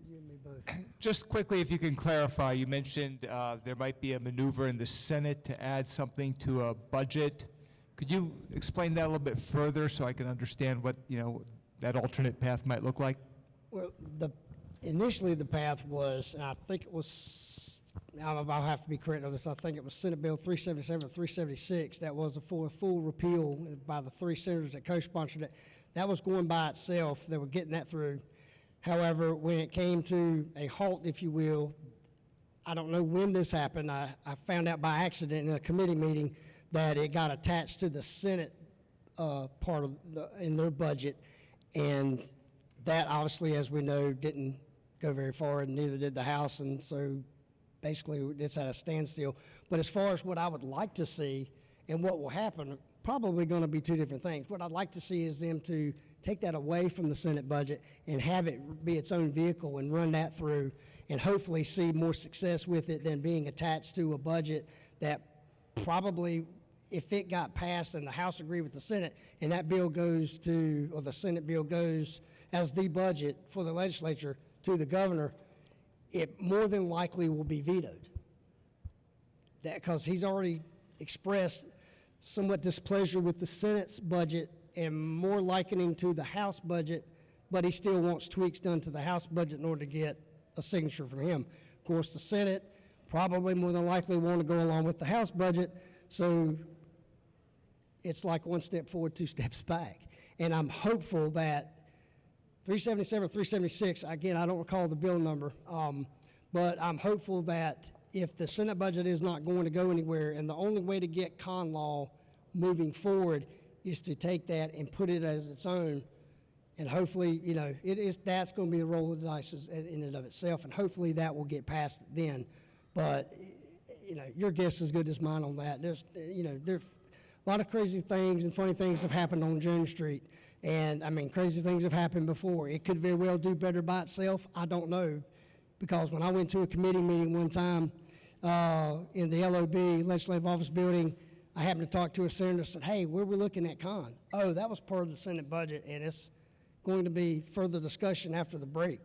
You and me both. Just quickly, if you can clarify, you mentioned there might be a maneuver in the Senate to add something to a budget Could you explain that a little bit further so I can understand what, that alternate path might look like? Well, initially the path was, and I think it was, I'll have to be correct on this, I think it was Senate Bill 377 or 376, that was for a full repeal by the three senators that co-sponsored it. That was going by itself. They were getting that through. However, when it came to a halt, if you will, I don't know when this happened. I found out by accident in a committee meeting that it got attached to the Senate part of in their budget, and that obviously, as we know, didn't go very far, and neither did the House, and so basically it's at a standstill. But as far as what I would like to see and what will happen, probably going to be two different things. What I'd like to see is them to take that away from the Senate budget and have it be its own vehicle and run that through, and hopefully see more success with it than being attached to a budget that probably, if it got passed and the House agreed with the Senate, and that bill goes to, or the Senate bill goes as the budget for the legislature to the governor, it more than likely will be vetoed. That, because he's already expressed somewhat displeasure with the Senate's budget and more likening to the House budget, but he still wants tweaks done to the House budget in order to get a signature from him. Of course, the Senate probably more than likely want to go along with the House budget, so it's like one step forward, two steps back. And I'm hopeful that 377, 376, again, I don't recall the bill number, but I'm hopeful that if the Senate budget is not going to go anywhere, and the only way to get con law moving forward is to take that and put it as its own, and hopefully, that's going to be a roll of the dice in and of itself, and hopefully that will get passed then. But, your guess is as good as mine on that. There's a lot of crazy things and funny things have happened on Jones Street, and, crazy things have happened before. It could very well do better by itself. I don't know, because when I went to a committee meeting one time in the LOB, Legislative Office Building, I happened to talk to a senator and said, hey, where are we looking at con? Oh, that was part of the Senate budget, and it's going to be further discussion after the break.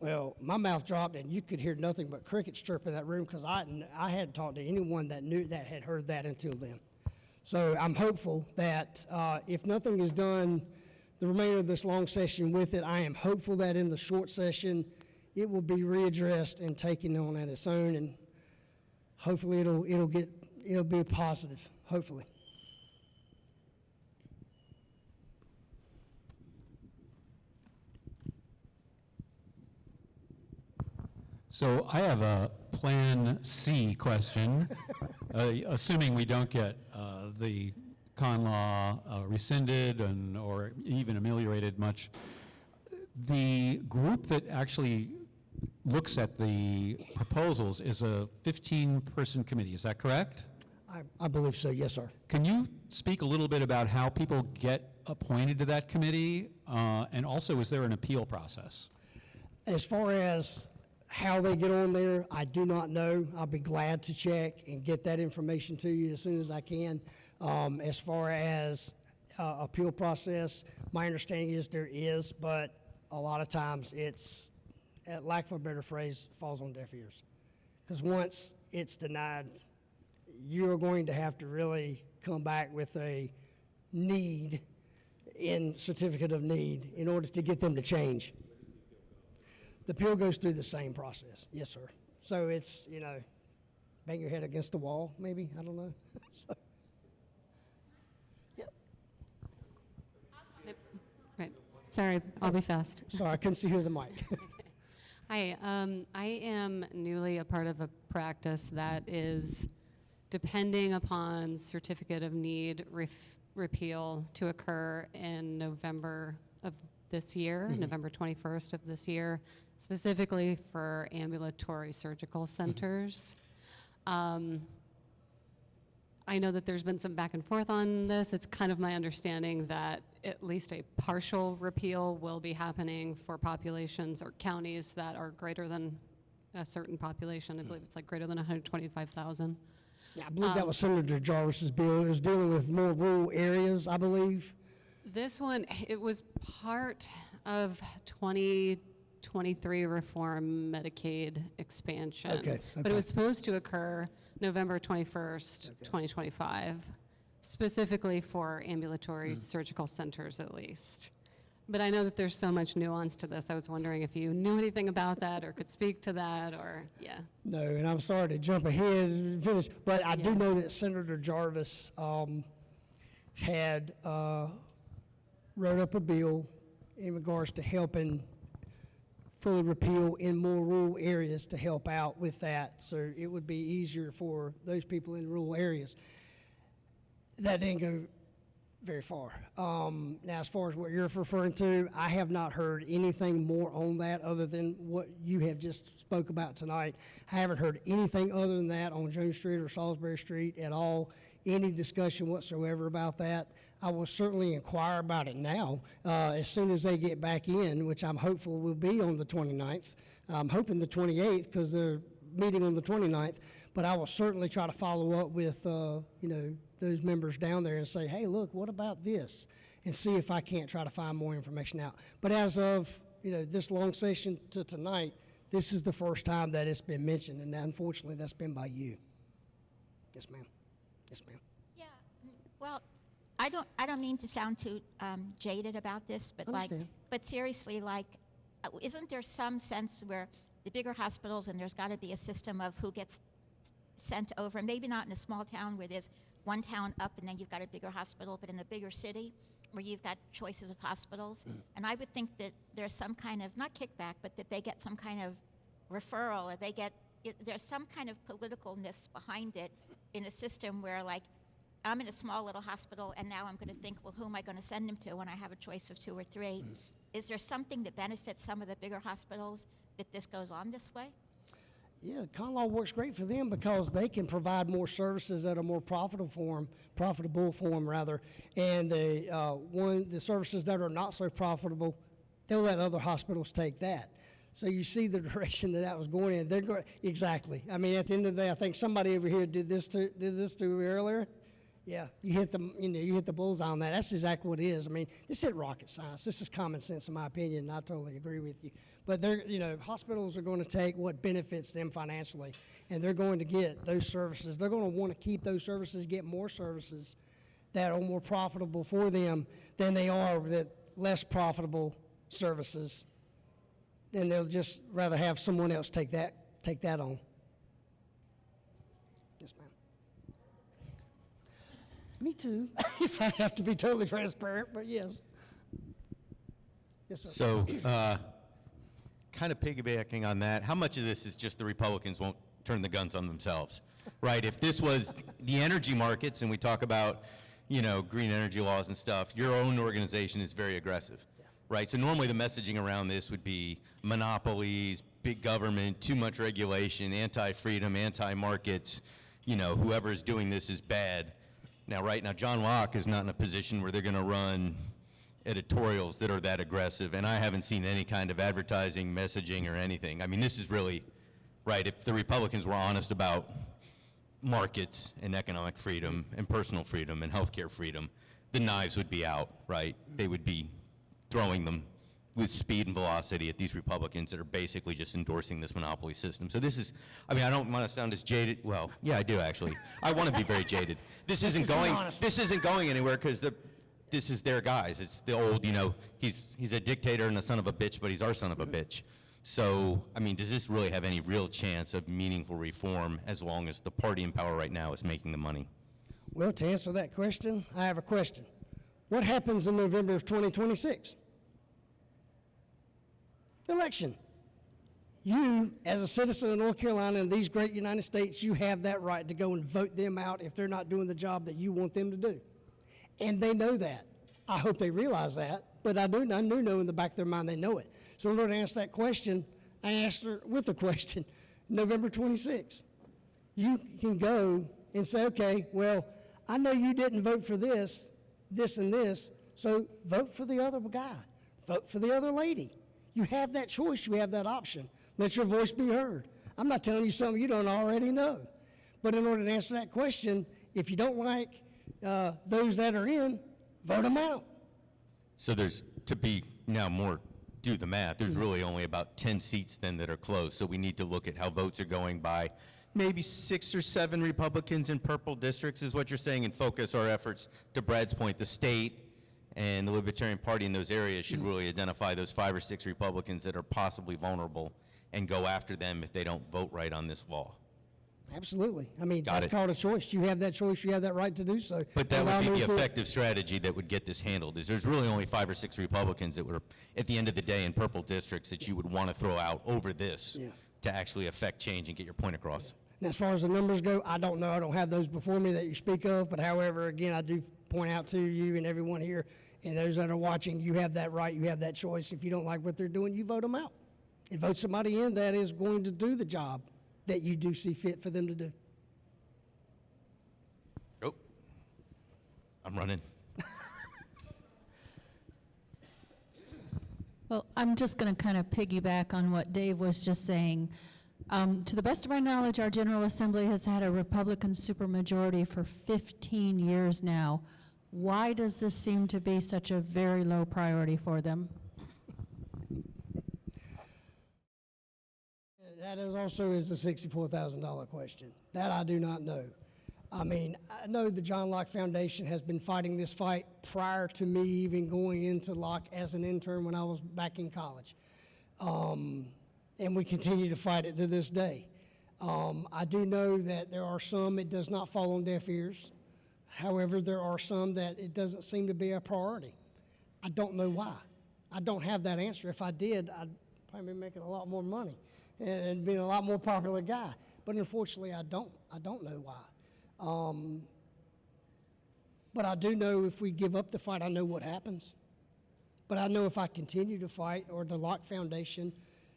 Well, my mouth dropped, and you could hear nothing but crickets chirp in that room, because I hadn't talked to anyone that had heard that until then. So I'm hopeful that if nothing is done the remainder of this long session with it, I am hopeful that in the short session it will be readdressed and taken on at its own, and hopefully it'll be a positive, hopefully. So I have a Plan C question, assuming we don't get the con law rescinded or even ameliorated much. The group that actually looks at the proposals is a 15-person committee, is that correct? I believe so, yes, sir. Can you speak a little bit about how people get appointed to that committee? And also, is there an appeal process? As far as how they get on there, I do not know. I'll be glad to check and get that information to you as soon as I can. As far as appeal process, my understanding is there is, but a lot of times it's, at lack of a better phrase, falls on deaf ears. Because once it's denied, you're going to have to really come back with a need in certificate of need in order to get them to change. The appeal goes through the same process, yes, sir. So it's, bang your head against the wall, maybe, I don't know. So, yeah. Right. Sorry, I'll be fast. Sorry, I couldn't see who the mic. Hi, I am newly a part of a practice that is depending upon certificate of need repeal to occur in November of this year, November 21st of this year, specifically for ambulatory surgical centers. I know that there's been some back and forth on this. It's kind of my understanding that at least a partial repeal will be happening for populations or counties that are greater than a certain population. I believe it's like greater than 125,000. Yeah, I believe that was Senator Jarvis's bill. It was dealing with more rural areas, I believe. This one, it was part of 2023 reform Medicaid expansion. Okay, But it was supposed to occur November 21st, 2025. specifically for ambulatory surgical centers at least. But I know that there's so much nuance to this. I was wondering if you knew anything about that or could speak to that, or, yeah. No, and I'm sorry to jump ahead and finish, but I do Yeah. know that Senator Jarvis had wrote up a bill in regards to helping fully repeal in more rural areas to help out with that, so it would be easier for those people in rural areas. That didn't go very far. Now, as far as what you're referring to, I have not heard anything more on that other than what you have just spoke about tonight. I haven't heard anything other than that on Jones Street or Salisbury Street at all, any discussion whatsoever about that. I will certainly inquire about it now, as soon as they get back in, which I'm hopeful will be on the 29th. I'm hoping the 28th because they're meeting on the 29th, but I will certainly try to follow up with, those members down there and say, hey, look, what about this? And see if I can't try to find more information out. But as of, this long session to tonight, this is the first time that it's been mentioned, and unfortunately, that's been by you. Yes, ma'am. Yes, ma'am. Yeah, well, I don't mean to sound too jaded about this, but Understand. but seriously, isn't there some sense where the bigger hospitals, and there's got to be a system of who gets sent over, and maybe not in a small town where there's one town up and then you've got a bigger hospital, but in a bigger city where you've got choices of hospitals. And I would think that there's some kind of, not kickback, but that they get some kind of referral, or there's some kind of politicalness behind it in a system where, I'm in a small little hospital and now I'm going to think, well, who am I going to send them to when I have a choice of 2 or 3? Is there something that benefits some of the bigger hospitals that this goes on this way? Yeah, con law works great for them because they can provide more services at a more profitable form, and the services that are not so profitable, they'll let other hospitals take that. So you see the direction that was going in. They're going exactly. I mean, at the end of the day, I think somebody over here did this to me earlier. Yeah, you hit the bullseye on that. That's exactly what it is. I mean, this isn't rocket science. This is common sense, in my opinion, and I totally agree with you. But hospitals are going to take what benefits them financially, and they're going to get those services. They're going to want to keep those services, get more services that are more profitable for them than they are with less profitable services. And they'll just rather have someone else take that on. Yes, ma'am. Me too, if I have to be totally transparent, but yes. Yes, sir. So, kind of piggybacking on that, how much of this is just the Republicans won't turn the guns on themselves, right? If this was the energy markets and we talk about, green energy laws and stuff, your own organization is very aggressive, right? So normally the messaging around this would be monopolies, big government, too much regulation, anti-freedom, anti-markets, whoever is doing this is bad. Now, right now, John Locke is not in a position where they're going to run editorials that are that aggressive, and I haven't seen any kind of advertising, messaging, or anything. I mean, this is really, right, if the Republicans were honest about markets and economic freedom and personal freedom and healthcare freedom, the knives would be out, right? They would be throwing them with speed and velocity at these Republicans that are basically just endorsing this monopoly system. So this is, I don't want to sound as jaded. Well, yeah, I do actually. I want to be very jaded. This isn't going anywhere because this is their guys. It's the old, he's a dictator and a son of a bitch, but he's our son of a bitch. So, does this really have any real chance of meaningful reform as long as the party in power right now is making the money? Well, to answer that question, I have a question. What happens in November of 2026? Election. You, as a citizen of North Carolina and these great United States, you have that right to go and vote them out if they're not doing the job that you want them to do. And they know that. I hope they realize that, but I do know in the back of their mind they know it. So in order to answer that question, I asked her with a question, November 26th. You can go and say, okay, well, I know you didn't vote for this, and this, so vote for the other guy. Vote for the other lady. You have that choice. You have that option. Let your voice be heard. I'm not telling you something you don't already know. But in order to answer that question, if you don't like those that are in, vote them out. So there's, to be now more, do the math, there's really only about 10 seats then that are closed. So we need to look at how votes are going by maybe 6 or 7 Republicans in purple districts is what you're saying, and focus our efforts, to Brad's point, the state and the Libertarian Party in those areas should really identify those 5 or 6 Republicans that are possibly vulnerable and go after them if they don't vote right on this law. Absolutely. I mean, Got that's it. called a choice. You have that choice. You have that right to do so. But that And I'll would be move the forward. effective strategy that would get this handled, is there's really only 5 or 6 Republicans that were, at the end of the day, in purple districts that you would want to throw out over this Yeah. to actually affect change and get your point across. And as far as the numbers go, I don't know. I don't have those before me that you speak of. But however, again, I do point out to you and everyone here and those that are watching, you have that right. You have that choice. If you don't like what they're doing, you vote them out. And vote somebody in that is going to do the job that you do see fit for them to do. Oh, I'm running. Well, I'm just going to kind of piggyback on what Dave was just saying. To the best of my knowledge, our General Assembly has had a Republican supermajority for 15 years now. Why does this seem to be such a very low priority for them? That is also is the $64,000 question. That I do not know. I mean, I know the John Locke Foundation has been fighting this fight prior to me even going into Locke as an intern when I was back in college. And we continue to fight it to this day. I do know that there are some it does not fall on deaf ears. However, there are some that it doesn't seem to be a priority. I don't know why. I don't have that answer. If I did, I'd probably be making a lot more money and being a lot more popular guy. But unfortunately, I don't. I don't know why. But I do know if we give up the fight, I know what happens. But I know if I continue to fight, or the Locke Foundation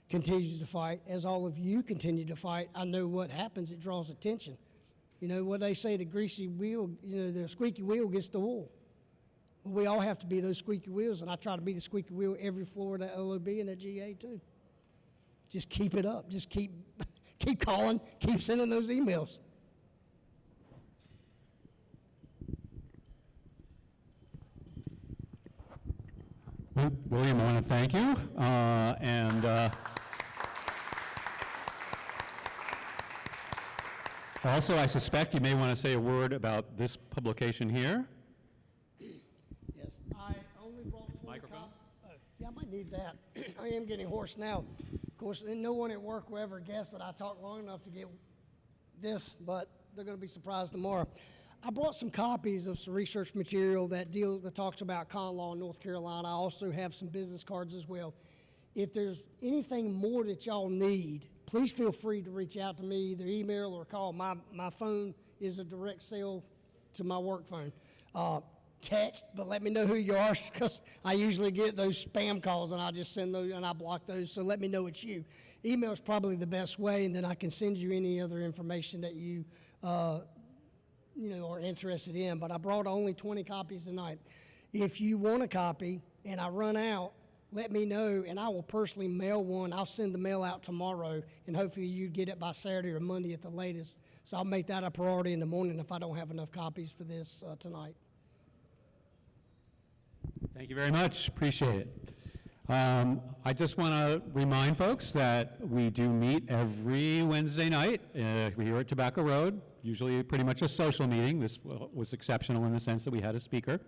continues to fight, as all of you continue to fight, I know what happens. It draws attention. You know what they say, the greasy wheel, you know, the squeaky wheel gets the wool. Well, we all have to be those squeaky wheels, and I try to be the squeaky wheel every floor of that LOB and that GA too. Just keep it up. Just keep calling, keep sending those emails. William, I want to thank you. Also, I suspect you may want to say a word about this publication here. Yes, I only brought 20 Microphone? Yeah, I might need that. I am getting hoarse now. Of course, no one at work will ever guess that I talk long enough to get this, but they're going to be surprised tomorrow. I brought some copies of some research material that talks about con law in North Carolina. I also have some business cards as well. If there's anything more that y'all need, please feel free to reach out to me, either email or call. My phone is a direct cell to my work phone. Text, but let me know who you are, because I usually get those spam calls and I just send those and I block those, so let me know it's you. Email is probably the best way, and then I can send you any other information that you are interested in. But I brought only 20 copies tonight. If you want a copy and I run out, let me know, and I will personally mail one. I'll send the mail out tomorrow, and hopefully you get it by Saturday or Monday at the latest. So I'll make that a priority in the morning if I don't have enough copies for this tonight. Thank you very much. Appreciate it. I just want to remind folks that we do meet every Wednesday night here at Tobacco Road, usually pretty much a social meeting. This was exceptional in the sense that we had a speaker.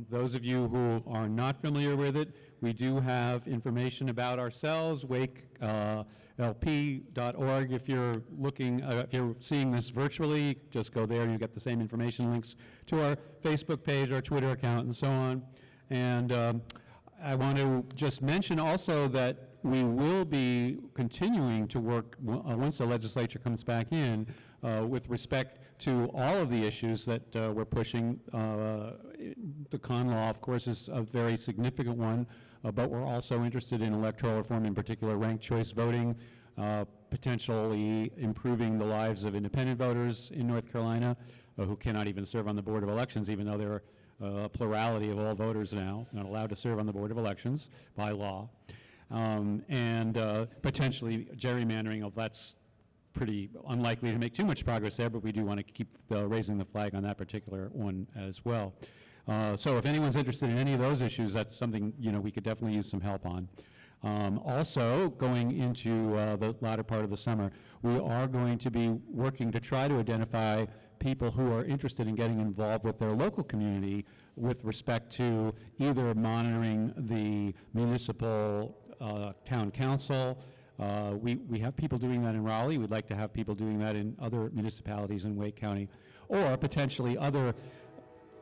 Those of you who are not familiar with it, we do have information about ourselves, WakeLP.org. If you're if you're seeing this virtually, just go there. You get the same information links to our Facebook page, our Twitter account, and so on. And I want to just mention also that we will be continuing to work once the legislature comes back in with respect to all of the issues that we're pushing. The con law, of course, is a very significant one, but we're also interested in electoral reform, in particular ranked choice voting, potentially improving the lives of independent voters in North Carolina who cannot even serve on the Board of Elections, even though they're a plurality of all voters now, not allowed to serve on the Board of Elections by law. And potentially gerrymandering, that's pretty unlikely to make too much progress there, but we do want to keep raising the flag on that particular one as well. So if anyone's interested in any of those issues, that's something we could definitely use some help on. Also, going into the latter part of the summer, we are going to be working to try to identify people who are interested in getting involved with their local community with respect to either monitoring the municipal town council. We have people doing that in Raleigh. We'd like to have people doing that in other municipalities in Wake County, or potentially other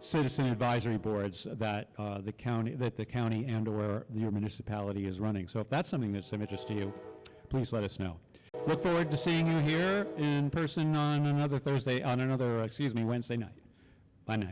citizen advisory boards that the county and/or your municipality is running. So if that's something that's of interest to you, please let us know. Look forward to seeing you here in person on another Wednesday night. Bye now.